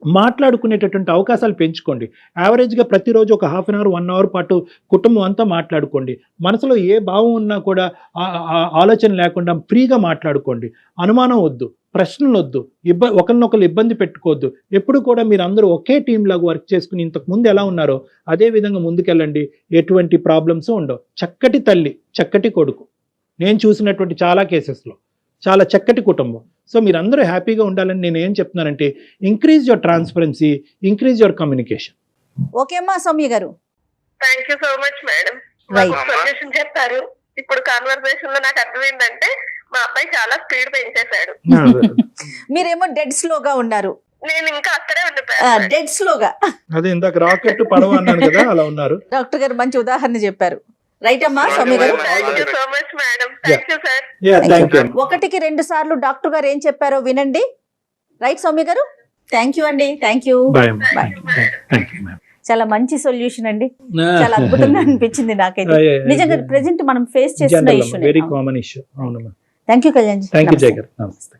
మాట్లాడుకునేటటువంటి అవకాశాలు పెంచుకోండి. యావరేజ్గా ప్రతిరోజు ఒక 1/2 అవర్ 1 అవర్ పాటు కుటుంబం అంతా మాట్లాడుకోండి. మనసులో ఏ భావం ఉన్నా కూడా ఆలోచన లేకుండా ఫ్రీగా మాట్లాడుకోండి. అనుమానం వద్దు, ప్రశ్నలు వద్దు, ఒకరినొకరు ఇబ్బంది పెట్టుకోవద్దు. ఎప్పుడు కూడా మీరు అందరూ ఒకే టీం లాగా వర్క్ చేసుకుని ఇంతకు ముందు ఎలా ఉన్నారో అదే విధంగా ముందుకెళ్ళండి. ఎటువంటి ప్రాబ్లమ్స్ ఉండవు. చక్కటి తల్లి, చక్కటి కొడుకు, నేను చూసినటువంటి చాలా కేసెస్లో చాలా చక్కటి కుటుంబం. సో మీరందరూ హ్యాపీగా ఉండాలని నేను ఏం చెప్తున్నానంటే increase your transparency, increase your communication. Okay అమ్మా సౌమ్య గారు. Thank you so much madam. Right. Solution చెప్పారు. ఇప్పుడు కాన్వర్సేషన్ లో నాకు అర్థమైందంటే మా అబ్బాయి చాలా స్పీడ్ పెంచేశాడు. మీరేమో డెడ్ స్లోగా ఉన్నారు. నేను ఇంకా అక్కడే ఉండిపోయాను. డెడ్ స్లోగా. అదే ఇందాక రాకెట్ పడవ అన్నాను కదా, అలా ఉన్నారు. డాక్టర్ గారు మంచి ఉదాహరణ చెప్పారు. రైట్ అమ్మా సౌమ్య గారు. Thank you so much madam. Thank you sir. Thank you. 1కి 2 సార్లు డాక్టర్ గారు ఏం చెప్పారో వినండి. రైట్ సౌమ్య గారు. థ్యాంక్ యూ అండి. Thank you. Bye. Bye. Thank you ma'am. చాలా మంచి సొల్యూషన్ అండి. చాలా అద్భుతంగా అనిపించింది నాకైతే. నిజంగా ప్రెసెంట్ మనం ఫేస్ చేస్తున్న ఇష్యూ. Very common issue. అవునమ్మా. Thank you Kalyan. Thank you Jayakar. నమస్తే.